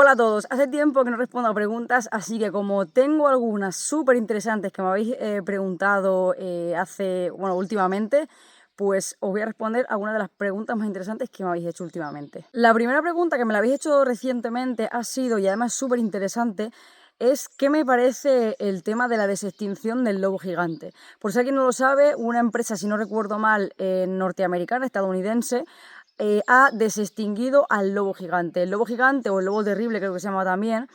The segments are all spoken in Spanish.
Hola a todos, hace tiempo que no respondo a preguntas, así que como tengo algunas súper interesantes que me habéis preguntado últimamente, pues os voy a responder algunas de las preguntas más interesantes que me habéis hecho últimamente. La primera pregunta que me la habéis hecho recientemente ha sido, y además súper interesante, es ¿qué me parece el tema de la desextinción del lobo gigante? Por si alguien no lo sabe, una empresa, si no recuerdo mal, norteamericana, estadounidense, ha desextinguido al lobo gigante. El lobo gigante, o el lobo terrible creo que se llama también,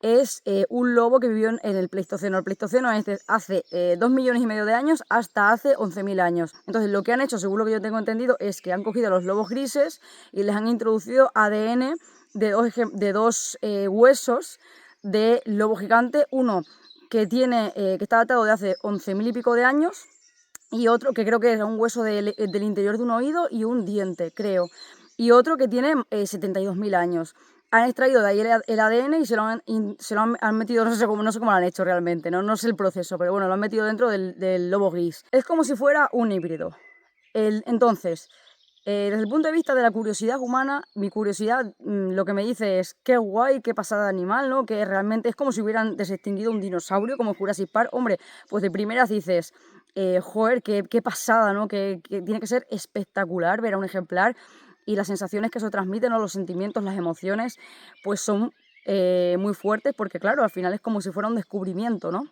es un lobo que vivió en el Pleistoceno. El Pleistoceno es hace 2,5 millones de años hasta hace 11.000 años. Entonces lo que han hecho, según lo que yo tengo entendido, es que han cogido a los lobos grises y les han introducido ADN de dos huesos de lobo gigante. Uno que está datado de hace 11.000 y pico de años, y otro que creo que era un hueso del interior de un oído y un diente, creo. Y otro que tiene 72.000 años. Han extraído de ahí el ADN y se lo han metido, no sé cómo lo han hecho realmente, no sé el proceso, pero bueno, lo han metido dentro del lobo gris. Es como si fuera un híbrido. Entonces, desde el punto de vista de la curiosidad humana, mi curiosidad lo que me dice es qué guay, qué pasada de animal, ¿no? Que realmente es como si hubieran desextinguido un dinosaurio como Jurassic Park. Hombre, pues de primeras dices, joder, qué pasada, ¿no? Que tiene que ser espectacular ver a un ejemplar, y las sensaciones que eso transmite, ¿no? Los sentimientos, las emociones, pues son muy fuertes, porque claro, al final es como si fuera un descubrimiento, ¿no?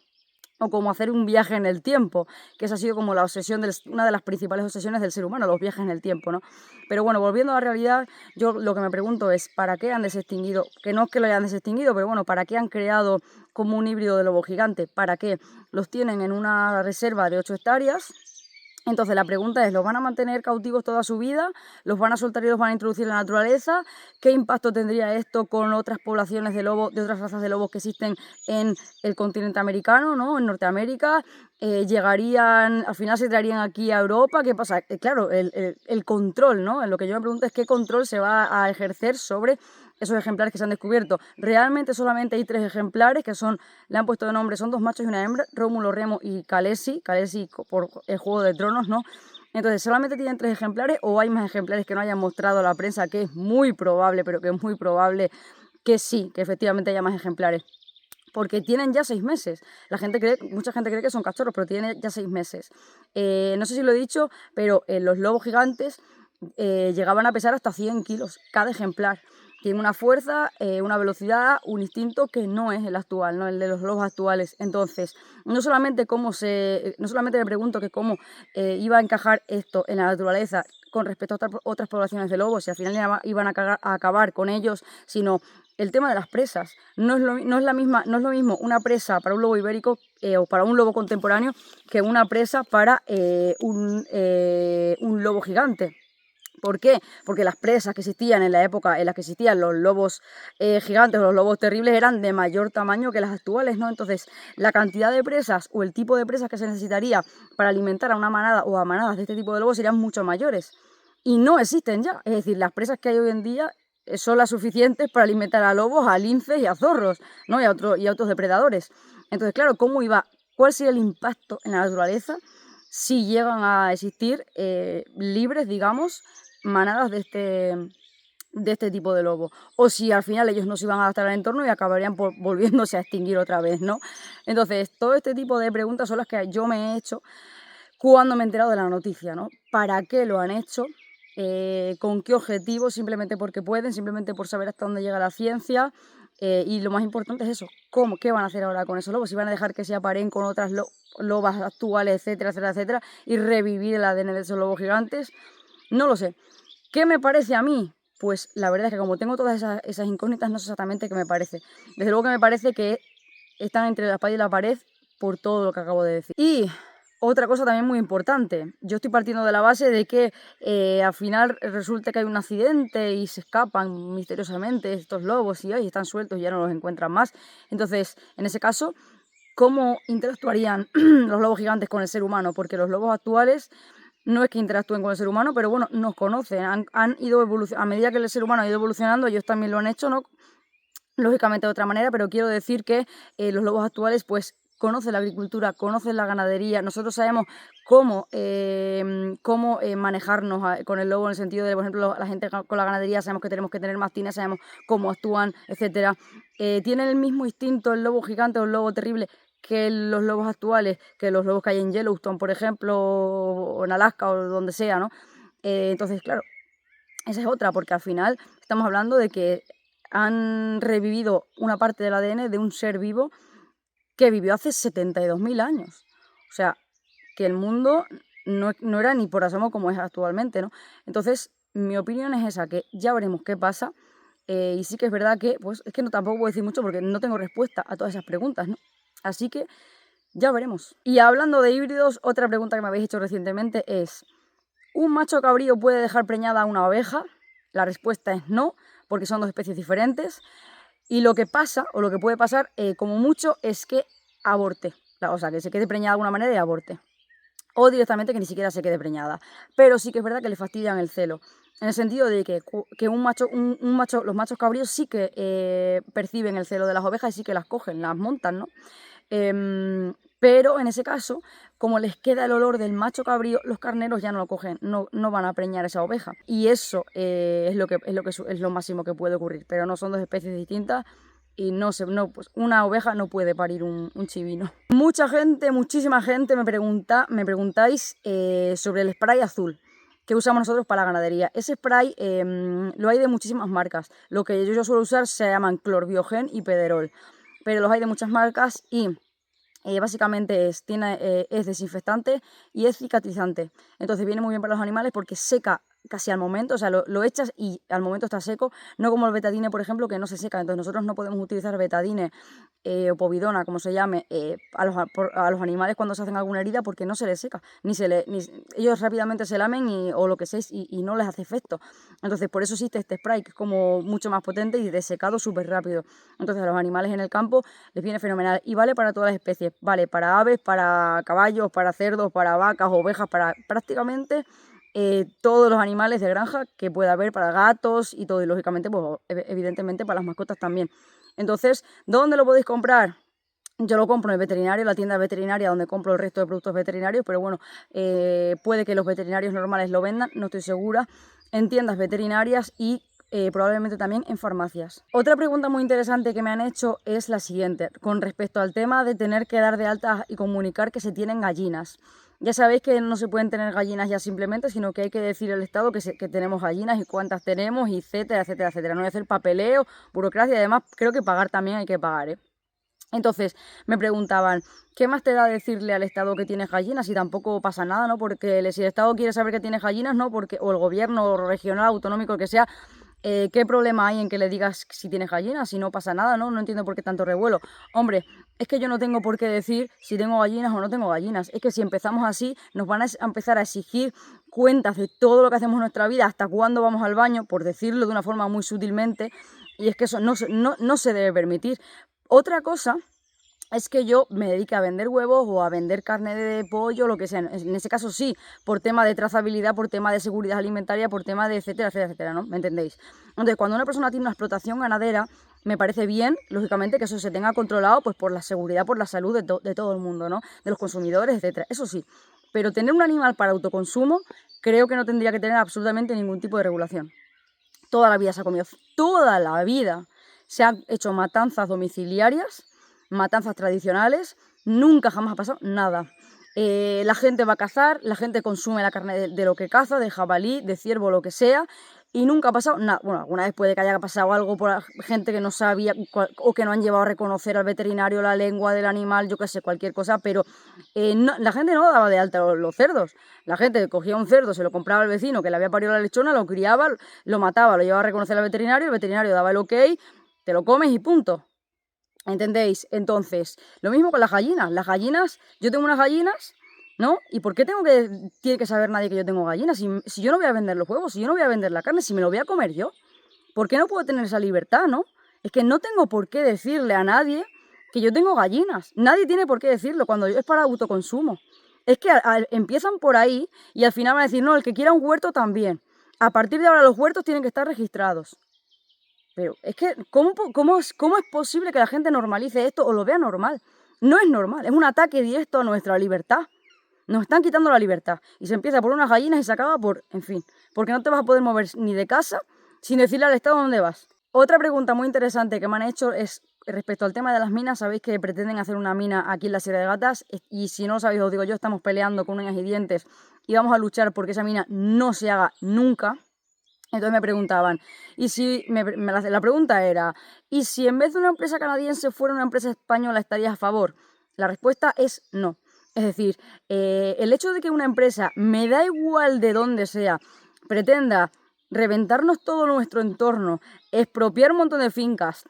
O como hacer un viaje en el tiempo, que esa ha sido como la obsesión, una de las principales obsesiones del ser humano, los viajes en el tiempo, ¿no? Pero bueno, volviendo a la realidad, yo lo que me pregunto es, ¿para qué han desextinguido? Que no es que lo hayan desextinguido, pero bueno, ¿para qué han creado como un híbrido de lobo gigante? ¿Para qué? Los tienen en una reserva de 8 hectáreas. Entonces la pregunta es, ¿los van a mantener cautivos toda su vida? ¿Los van a soltar y los van a introducir en la naturaleza? ¿Qué impacto tendría esto con otras poblaciones de lobos, de otras razas de lobos que existen en el continente americano, ¿no? En Norteamérica? ¿Al final se traerían aquí a Europa? ¿Qué pasa? Claro, el control, ¿no? Lo que yo me pregunto es qué control se va a ejercer sobre esos ejemplares que se han descubierto. Realmente solamente hay 3 ejemplares que le han puesto de nombre, son 2 machos y una hembra, Rómulo, Remo y Khaleesi por el Juego de Tronos, ¿no? Entonces, ¿solamente tienen 3 ejemplares o hay más ejemplares que no hayan mostrado a la prensa? Que es muy probable, pero que es muy probable que sí, que efectivamente haya más ejemplares. Porque tienen ya 6 meses. Mucha gente cree que son cachorros, pero tienen ya 6 meses. No sé si lo he dicho, pero los lobos gigantes llegaban a pesar hasta 100 kilos cada ejemplar. Tiene una fuerza, una velocidad, un instinto que no es el actual, no el de los lobos actuales. Entonces, no solamente me pregunto que cómo iba a encajar esto en la naturaleza con respecto a otras poblaciones de lobos, y al final iban a acabar con ellos, sino el tema de las presas. No es lo mismo una presa para un lobo ibérico o para un lobo contemporáneo que una presa para un lobo gigante. ¿Por qué? Porque las presas que existían en la época en la que existían los lobos gigantes o los lobos terribles eran de mayor tamaño que las actuales, ¿no? Entonces, la cantidad de presas o el tipo de presas que se necesitaría para alimentar a una manada o a manadas de este tipo de lobos serían mucho mayores. Y no existen ya. Es decir, las presas que hay hoy en día son las suficientes para alimentar a lobos, a linces y a zorros, ¿no? Y a otros depredadores. Entonces, claro, ¿cuál sería el impacto en la naturaleza si llegan a existir libres, digamos, manadas de este tipo de lobo? O si al final ellos no se iban a adaptar al entorno y acabarían volviéndose a extinguir otra vez, ¿no? Entonces, todo este tipo de preguntas son las que yo me he hecho cuando me he enterado de la noticia, ¿no? ¿Para qué lo han hecho? ¿Con qué objetivo? Simplemente porque pueden, simplemente por saber hasta dónde llega la ciencia. Y lo más importante es eso, ¿qué van a hacer ahora con esos lobos? Si van a dejar que se aparen con otras lobas actuales, etcétera, etcétera, etcétera, y revivir el ADN de esos lobos gigantes, no lo sé. ¿Qué me parece a mí? Pues la verdad es que como tengo todas esas incógnitas, no sé exactamente qué me parece. Desde luego que me parece que están entre la espada y la pared por todo lo que acabo de decir. Y otra cosa también muy importante, yo estoy partiendo de la base de que al final resulta que hay un accidente y se escapan misteriosamente estos lobos y están sueltos y ya no los encuentran más. Entonces, en ese caso, ¿cómo interactuarían los lobos gigantes con el ser humano? Porque los lobos actuales no es que interactúen con el ser humano, pero bueno, nos conocen, han ido evolucionando, a medida que el ser humano ha ido evolucionando, ellos también lo han hecho, ¿no? Lógicamente de otra manera, pero quiero decir que los lobos actuales pues conoce la agricultura, conoce la ganadería, nosotros sabemos cómo manejarnos con el lobo, en el sentido de, por ejemplo, la gente con la ganadería sabemos que tenemos que tener mastines, sabemos cómo actúan, etcétera. ¿Tienen el mismo instinto el lobo gigante o el lobo terrible que los lobos actuales, que los lobos que hay en Yellowstone, por ejemplo, o en Alaska o donde sea, ¿no? Entonces, claro, esa es otra, porque al final estamos hablando de que han revivido una parte del ADN de un ser vivo que vivió hace 72.000 años. O sea, que el mundo no era ni por asomo como es actualmente, ¿no? Entonces, mi opinión es esa, que ya veremos qué pasa. Y sí que es verdad que, pues, es que no tampoco puedo decir mucho porque no tengo respuesta a todas esas preguntas, ¿no? Así que ya veremos. Y hablando de híbridos, otra pregunta que me habéis hecho recientemente es: ¿un macho cabrío puede dejar preñada a una oveja? La respuesta es no, porque son dos especies diferentes. Y lo que pasa, o lo que puede pasar, como mucho, es que aborte. O sea, que se quede preñada de alguna manera y aborte. O directamente que ni siquiera se quede preñada. Pero sí que es verdad que le fastidian el celo. En el sentido de que un macho, los machos cabríos sí que perciben el celo de las ovejas y sí que las cogen, las montan, ¿no? Pero en ese caso, como les queda el olor del macho cabrío, los carneros ya no lo cogen, no van a preñar esa oveja. Y eso es lo máximo que puede ocurrir. Pero no son dos especies distintas y pues una oveja no puede parir un chivino. Muchísima gente me preguntáis sobre el spray azul que usamos nosotros para la ganadería. Ese spray lo hay de muchísimas marcas. Lo que yo suelo usar se llaman Clorbiogen y Pederol, pero los hay de muchas marcas y básicamente es desinfectante y es cicatrizante. Entonces viene muy bien para los animales porque seca casi al momento, o sea, lo echas y al momento está seco, no como el betadine, por ejemplo, que no se seca. Entonces nosotros no podemos utilizar betadine o povidona, como se llame, a los animales cuando se hacen alguna herida porque no se les seca, ellos rápidamente se lamen o lo que sea y no les hace efecto. Entonces por eso existe este spray, que es como mucho más potente y de secado súper rápido. Entonces a los animales en el campo les viene fenomenal y vale para todas las especies, vale para aves, para caballos, para cerdos, para vacas, ovejas, para prácticamente todos los animales de granja que pueda haber, para gatos y todo, y lógicamente, pues evidentemente para las mascotas también. Entonces, ¿dónde lo podéis comprar? Yo lo compro en el veterinario, la tienda veterinaria donde compro el resto de productos veterinarios, pero bueno, puede que los veterinarios normales lo vendan, no estoy segura, en tiendas veterinarias y probablemente también en farmacias. Otra pregunta muy interesante que me han hecho es la siguiente, con respecto al tema de tener que dar de alta y comunicar que se tienen gallinas. Ya sabéis que no se pueden tener gallinas ya simplemente, sino que hay que decir al Estado que tenemos gallinas y cuántas tenemos, y etcétera, etcétera, etcétera. No hay que hacer papeleo, burocracia, y además creo que pagar también hay que pagar, ¿eh? Entonces me preguntaban, ¿qué más te da decirle al Estado que tienes gallinas si tampoco pasa nada, ¿no? Porque si el Estado quiere saber que tienes gallinas, ¿no? O el gobierno regional, autonómico, que sea, ¿qué problema hay en que le digas si tienes gallinas? Si no pasa nada, ¿no? No entiendo por qué tanto revuelo. Hombre, es que yo no tengo por qué decir si tengo gallinas o no tengo gallinas. Es que si empezamos así, nos van a empezar a exigir cuentas de todo lo que hacemos en nuestra vida, hasta cuándo vamos al baño, por decirlo de una forma muy sutilmente, y es que eso no se debe permitir. Otra cosa es que yo me dedique a vender huevos o a vender carne de pollo, lo que sea. En ese caso sí, por tema de trazabilidad, por tema de seguridad alimentaria, por tema de etcétera, etcétera, etcétera, ¿no? ¿Me entendéis? Entonces, cuando una persona tiene una explotación ganadera, me parece bien, lógicamente, que eso se tenga controlado pues por la seguridad, por la salud de todo el mundo, ¿no? De los consumidores, etcétera. Eso sí, pero tener un animal para autoconsumo creo que no tendría que tener absolutamente ningún tipo de regulación. Toda la vida se ha comido, toda la vida se han hecho matanzas domiciliarias, matanzas tradicionales, nunca jamás ha pasado nada. La gente va a cazar, la gente consume la carne de lo que caza, de jabalí, de ciervo, lo que sea, y nunca ha pasado nada. Bueno, alguna vez puede que haya pasado algo por gente que no sabía o que no han llevado a reconocer al veterinario la lengua del animal, yo qué sé, cualquier cosa, pero la gente no daba de alta los cerdos. La gente cogía un cerdo, se lo compraba al vecino que le había parido la lechona, lo criaba, lo mataba, lo llevaba a reconocer al veterinario, el veterinario daba el ok, te lo comes y punto. ¿Entendéis? Entonces, lo mismo con las gallinas. Las gallinas, yo tengo unas gallinas, ¿no? ¿Y por qué tiene que saber nadie que yo tengo gallinas? Si yo no voy a vender los huevos, si yo no voy a vender la carne, si me lo voy a comer yo, ¿por qué no puedo tener esa libertad, no? Es que no tengo por qué decirle a nadie que yo tengo gallinas. Nadie tiene por qué decirlo cuando es para autoconsumo. Es que empiezan por ahí y al final van a decir, no, el que quiera un huerto también. A partir de ahora los huertos tienen que estar registrados. Pero es que, ¿cómo es posible que la gente normalice esto o lo vea normal? No es normal, es un ataque directo a nuestra libertad. Nos están quitando la libertad. Y se empieza por unas gallinas y se acaba por, en fin, porque no te vas a poder mover ni de casa sin decirle al Estado dónde vas. Otra pregunta muy interesante que me han hecho es respecto al tema de las minas. Sabéis que pretenden hacer una mina aquí en la Sierra de Gatas y si no lo sabéis os digo yo, estamos peleando con uñas y dientes y vamos a luchar porque esa mina no se haga nunca. Entonces me preguntaban, y si la pregunta era, ¿y si en vez de una empresa canadiense fuera una empresa española estarías a favor? La respuesta es no. Es decir, el hecho de que una empresa, me da igual de dónde sea, pretenda reventarnos todo nuestro entorno, expropiar un montón de fincas,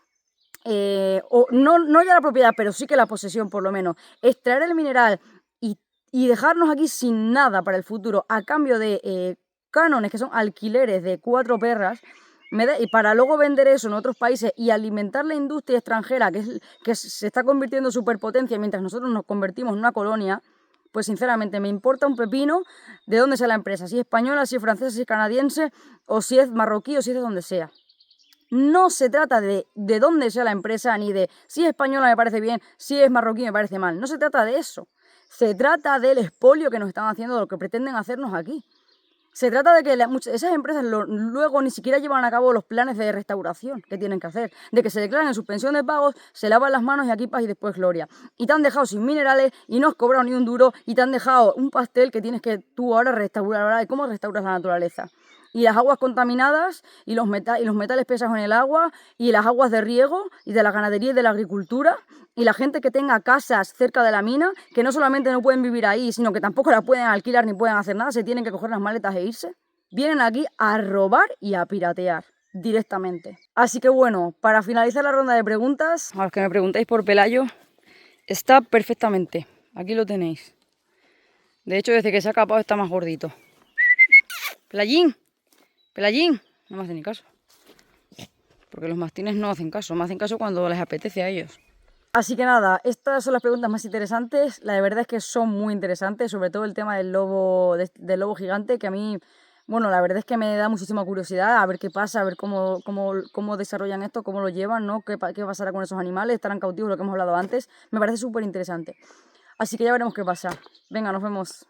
o no ya la propiedad, pero sí que la posesión por lo menos, extraer el mineral y dejarnos aquí sin nada para el futuro a cambio de cánones que son alquileres de 4 perras, y para luego vender eso en otros países y alimentar la industria extranjera que se está convirtiendo en superpotencia mientras nosotros nos convertimos en una colonia, pues sinceramente me importa un pepino de dónde sea la empresa, si es española, si es francesa, si es canadiense, o si es marroquí o si es de donde sea. No se trata de dónde sea la empresa, ni de si es española me parece bien, si es marroquí me parece mal. No se trata de eso. Se trata del expolio que nos están haciendo, de lo que pretenden hacernos aquí. Se trata de que esas empresas luego ni siquiera llevan a cabo los planes de restauración que tienen que hacer, de que se declaran en suspensión de pagos, se lavan las manos y aquí paz y después gloria. Y te han dejado sin minerales y no has cobrado ni un duro y te han dejado un pastel que tienes que tú ahora restaurar. Ahora, ¿cómo restauras la naturaleza? Y las aguas contaminadas y los metales pesados en el agua y las aguas de riego y de la ganadería y de la agricultura y la gente que tenga casas cerca de la mina, que no solamente no pueden vivir ahí, sino que tampoco la pueden alquilar ni pueden hacer nada, se tienen que coger las maletas e irse. Vienen aquí a robar y a piratear directamente. Así que bueno, para finalizar la ronda de preguntas, a los que me preguntáis por Pelayo, está perfectamente. Aquí lo tenéis. De hecho, desde que se ha capado está más gordito. Pelayín, Pelayín, no me hace ni caso. Porque los mastines no hacen caso, me hacen caso cuando les apetece a ellos. Así que nada, estas son las preguntas más interesantes. La verdad es que son muy interesantes, sobre todo el tema del lobo gigante, que a mí, bueno, la verdad es que me da muchísima curiosidad a ver qué pasa, a ver cómo desarrollan esto, cómo lo llevan, ¿no? ¿Qué pasará con esos animales? ¿Estarán cautivos? Lo que hemos hablado antes. Me parece súper interesante. Así que ya veremos qué pasa. Venga, nos vemos.